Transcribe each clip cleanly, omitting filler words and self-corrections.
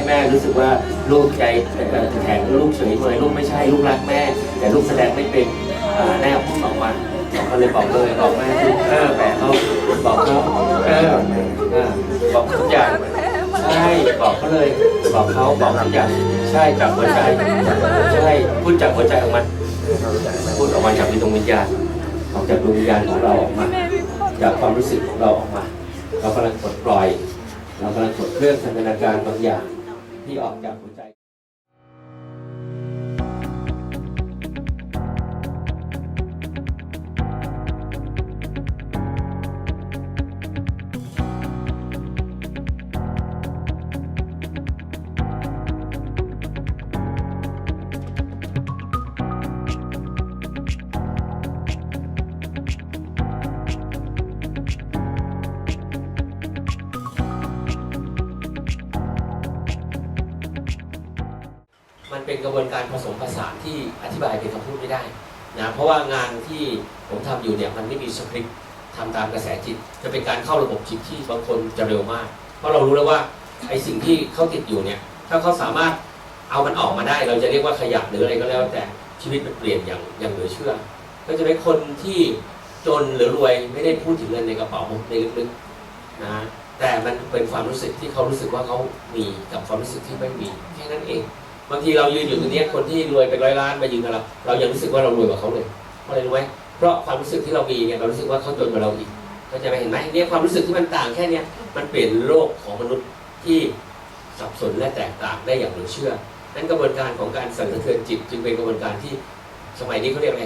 แม่รู้สึกว่าลูกใจแข็งลูกเฉยเมยลูกไม่ใช่ลูกรักแม่แต่ลูกแสดงไม่เป็นแม่พูดออกมาเขาเลยบอกเลยบอกแม่แม่เขาบอกเขาบอกทุกอย่างใช่บอกเขาเลยบอกเขาบอกทุกอย่างใช่จากหัวใจใช่พูดจากหัวใจออกมาพูดออกมาจากดวงวิญญาณออกจากดวงวิญญาณของเราออกมาจากความรู้สึกของเราออกมาเรากำลังปลดปล่อยเรากำลังปลดเครื่องสันทนาการบางอย่างที่ออกจากหัวใจมันเป็นกระบวนการผสมผสานที่อธิบายเป็นคำพูดไม่ได้นะเพราะว่างานที่ผมทำอยู่เนี่ยมันไม่มีสคริปต์ทำตามกระแสจิตจะเป็นการเข้าระบบจิตที่บางคนจะเร็วมากเพราะเรารู้แล้วว่าไอ้สิ่งที่เขาติดอยู่เนี่ยถ้าเขาสามารถเอามันออกมาได้เราจะเรียกว่าขยับหรืออะไรก็แล้วแต่ชีวิตมันเปลี่ยนอย่างเหลือเชื่อก็จะเป็นคนที่จนหรือรวยไม่ได้พูดถึงเงินในกระเป๋าในลึกๆนะแต่มันเป็นความรู้สึกที่เขารู้สึกว่าเขามีกับความรู้สึกที่ไม่มีแค่นั้นเองบางทีเรายืนอยู่ตรงนี้คนที่รวยเป็น100 ล้านมายืนกับเรายังรู้สึกว่าเรารวยกว่าเขาเลยเพราะอะไรรู้ไหมเพราะความรู้สึกที่เรามีเนี่ยเรารู้สึกว่าเขาจนกว่าเราอีกเข้าใจไหมเห็นไหมเนี่ยความรู้สึกที่มันต่างแค่นี้มันเปลี่ยนโลกของมนุษย์ที่สับสนและแตกต่างได้อย่างเหลือเชื่อนั้นกระบวนการของการสั่นสะเทือนจิตจึงเป็นกระบวนการที่สมัยนี้เขาเรียกอะไร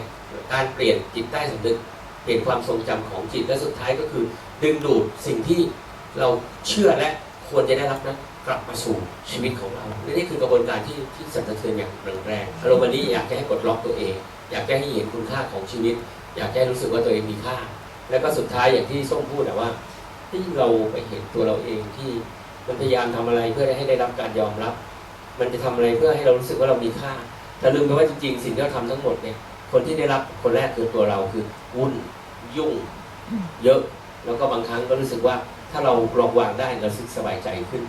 การเปลี่ยนจิตใต้สำนึกเปลี่ยนความทรงจำของจิตและสุดท้ายก็คือดึงดูดสิ่งที่เราเชื่อและควรจะได้รับนั้นกลับมาสู่ชีวิตของเรานี่คือกระบวนการที่สั่นสะเทือนอย่างแรงๆอารมณ์วันนี้อยากจะให้ปลดล็อกตัวเองอยากจะให้เห็นคุณค่าของชีวิตอยากจะให้รู้สึกว่าตัวเองมีค่าแล้วก็สุดท้ายอย่างที่ส้มพูดว่าที่เราไปเห็นตัวเราเองที่มันพยายามทำอะไรเพื่อให้ได้รับการยอมรับมันจะทำอะไรเพื่อให้เรารู้สึกว่าเรามีค่าแต่ลืมไปว่าจริงๆสิ่งที่เราทำทั้งหมดเนี่ยคนที่ได้รับคนแรกคือตัวเราคือวุ่นยุ่งเยอะแล้วก็บางครั้งก็รู้สึกว่าถ้าเราปล่อยวางได้เราสึกสบายใจขึ้น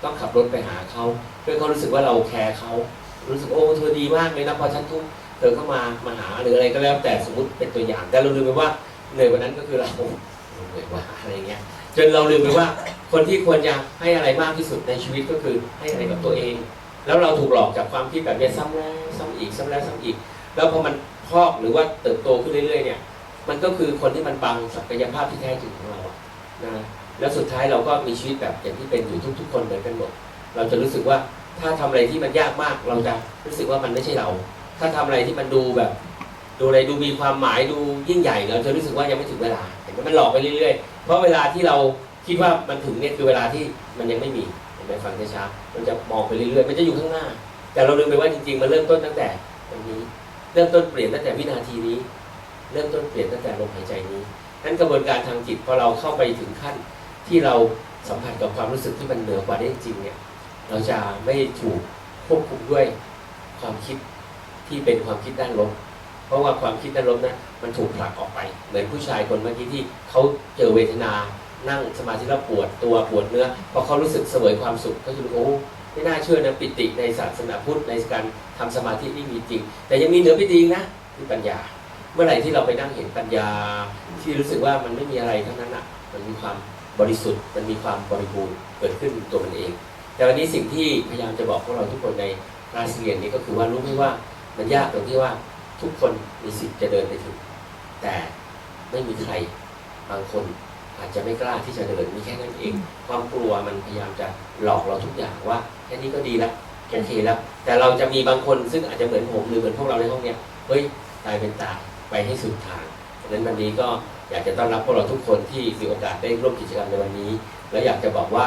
ต้องขับรถไปหาเขาเพื่อเขารู้สึกว่าเราแคร์เขารู้สึกโอ้เธอดีมากเลยนะพอฉันทุกเธอเข้ามาหาหรืออะไรก็แล้วแต่สมมติเป็นตัวอย่างแต่เราลืมไปว่าเหนื่อยกว่านั้นก็คือเราเหนื่อยกว่าอะไรเงี้ยจนเราลืมไปว่าคนที่ควรจะให้อะไรมากที่สุดในชีวิตก็คือให้อะไรกับตัวเองแล้วเราถูกหลอกจากความคิดแบบนี้ซ้ำแล้วซ้ำอีกซ้ำแล้วซ้ำอีกแล้วพอมันพอกหรือว่าเติบโตขึ้นเรื่อยๆเนี่ยมันก็คือคนที่มันบังศักยภาพที่แท้จริงของเรานะแล้วสุดท้ายเราก็มีชีวิตแบบอย่างที่เป็นอยู่ทุกๆคนเหมือนกันหมดเราจะรู้สึกว่าถ้าทำอะไรที่มันยากมากเราจะรู้สึกว่ามันไม่ใช่เราถ้าทำอะไรที่มันดูแบบดูอะไรดูมีความหมายดูยิ่งใหญ่เราจะรู้สึกว่ายังไม่ถึงเวลาเห็นไหมมันหลอกไปเรื่อยๆเพราะเวลาที่เราคิดว่ามันถึงเนี่ยคือเวลาที่มันยังไม่มีเห็นไหมฟังช้าๆมันจะมองไปเรื่อยๆมันจะอยู่ข้างหน้าแต่เราลืมไปว่าจริงๆมันเริ่มต้นตั้งแต่วันนี้เริ่มต้นเปลี่ยนตั้งแต่วินาทีนี้เริ่มต้นเปลี่ยนตั้งแต่ลมหายใจนี้นั้นกระบวนการทางจิตพอเราเข้าไปถึงขั้นที่เราสัมผัสกับความรู้สึกที่มันเหนือกว่าได้จริงเนี่ยเราจะไม่ถูกควบคุมด้วยความคิดที่เป็นความคิดด้านลบเพราะว่าความคิดด้านลบนั้นมันถูกผลักออกไปเหมือนผู้ชายคนเมื่อกี้ที่เขาเจอเวทนานั่งสมาธิแล้วปวดตัวปวดเนื้อพอเขารู้สึกเสวยความสุขก็จะรู้โอ้ไม่น่าเชื่อนะปิติในศาสนาพุทธในการทำสมาธินี่มีจริงแต่ยังมีเหนือปิตินะคือปัญญาเมื่อไหร่ที่เราไปนั่งเห็นปัญญาที่รู้สึกว่ามันไม่มีอะไรทั้งนั้นอ่ะมันมีความบริสุทธิ์มันมีความบริบูรณ์เกิดขึ้นตัวมันเองแต่วันนี้สิ่งที่พยายามจะบอกพวกเราทุกคนในคลาสเรียนนี้ก็คือว่ารู้ไหมว่ามันยากตรงที่ว่าทุกคนมีสิทธิ์จะเดินไปถึงแต่ไม่มีใครบางคนอาจจะไม่กล้าที่จะเดินมีแค่นั้นเองความกลัวมันพยายามจะหลอกเราทุกอย่างว่าแค่นี้ก็ดีแล้วโอเคแล้วแต่เราจะมีบางคนซึ่งอาจจะเหมือนผมหรือเหมือนพวกเราในห้องเนี้ยเฮ้ยตายเป็นตายไปให้สุดทางดังนั้นวันนี้ก็อยากจะต้อนรับพวกเราทุกคนที่มีโอกาสได้ร่วมกิจกรรมในวันนี้แล้วอยากจะบอกว่า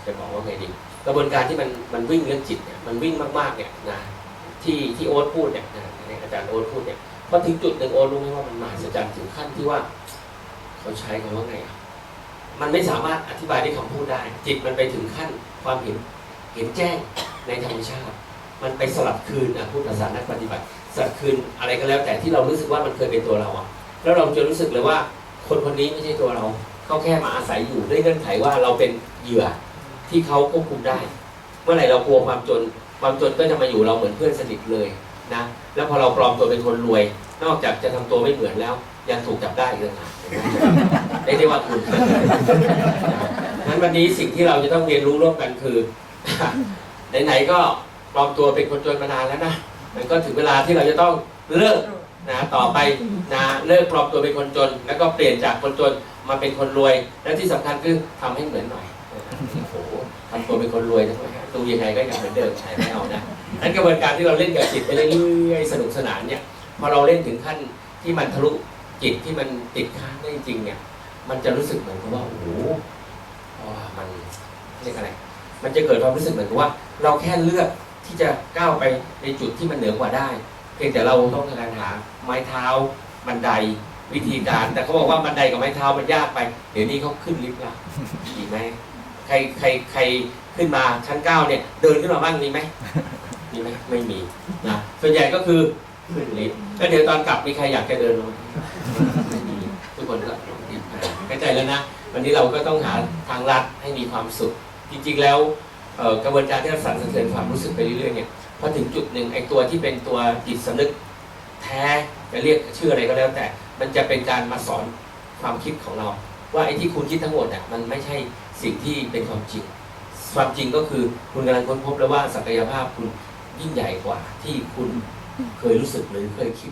จะบอกว่าไงดีกระบวนการที่มันวิ่งเรื่องจิตเนี่ยมันวิ่งมากๆเนี่ยนะที่โอ๊ตพูดเนี่ยอาจารย์โอ๊ตพูดเนี่ยพอถึงจุดหนึ่งโอ๊ตรู้ไหมว่ามันมหัศจรรย์ถึงขั้นที่ว่าเขาใช้คำว่าไงมันไม่สามารถอธิบายด้วยคำพูดได้จิตมันไปถึงขั้นความเห็นแจ้งในธรรมชาติมันไปสลับคืนพูดภาษานักปฏิบัติสลับคืนอะไรก็แล้วแต่ที่เรารู้สึกว่ามันเคยเป็นตัวเราแล้วเราจะรู้สึกเลยว่าคนคนนี้ไม่ใช่ตัวเราเขาแค่มาอาศัยอยู่ด้วยเงื่อนไขว่าเราเป็นเหยื่อ ที่เขาควบคุมได้ เมื่อไหร่เรากลัวความจนก็จะมาอยู่เราเหมือนเพื่อนสนิทเลยนะแล้วพอเราปลอมตัวเป็นคนรวย นอกจากจะทำตัวไม่เหมือนแล้วยังถูกจับได้อีกต่างหากไม่ได้ว่าคุณนั้นวันนี้สิ่งที่เราจะต้องเรียนรู้ร่วมกันคือ ไหนๆก็ปลอมตัวเป็นคนจนมานานแล้วนะมันก็ถึงเวลาที่เราจะต้องเลิกนะต่อไปนะเลิกปลอมตัวเป็นคนจน แล้วก็เปลี่ยนจากคนจนมาเป็นคนรวย และที่สำคัญคือทำให้เหมือนหน่อยโอ้โหทำตัวเป็นคนรวยนะดูยังไงก็ยังเหมือนเดิมใช่ไม่เอานะนั่นกระบวนการที่เราเล่นกับจิตไปเรื่อยๆสนุกสนานเนี่ยพอเราเล่นถึงขั้นที่มันทะลุจิตที่มันติดค้างได้จริงๆเนี่ยมันจะรู้สึกเหมือนกับว่าโอ้โหมันเรียกอะไรมันจะเกิดความรู้สึกเหมือนกับว่าเราแค่เลือกที่จะก้าวไปในจุดที่มันเหนือกว่าได้เพียงแต่เราต้องการหาไม้เท้าบันไดวิธีการแต่เขาบอกว่าบันไดกับไม้เท้ามันยากไปเดี๋ยวนี้เขาขึ้นลิฟต์ละดีไหมใครขึ้นมาชั้น9เนี่ยเดินขึ้นมาบ้างมีไหมมีไหมไม่มีนะส่วนใหญ่ก็คือขึ้นลิฟต์แล้วเดี๋ยวตอนกลับมีใครอยากจะเดินลงไม่มีทุกคนก็รีบมาเข้าใจแล้วนะวันนี้เราก็ต้องหาทางลัดให้มีความสุขจริงๆแล้วกระบวนการที่เราสั่นสะเทือนความรู้สึกไปเรื่อยๆเนี่ยพอถึงจุดหนึ่งไอ้ตัวที่เป็นตัวจิตสำนึกแท้จะเรียกชื่ออะไรก็แล้วแต่มันจะเป็นการมาสอนความคิดของเราว่าไอ้ที่คุณคิดทั้งหมดเนี่ยมันไม่ใช่สิ่งที่เป็นความจริงความจริงก็คือคุณกำลังค้นพบแล้วว่าศักยภาพคุณยิ่งใหญ่กว่าที่คุณเคยรู้สึกหรือเคยคิด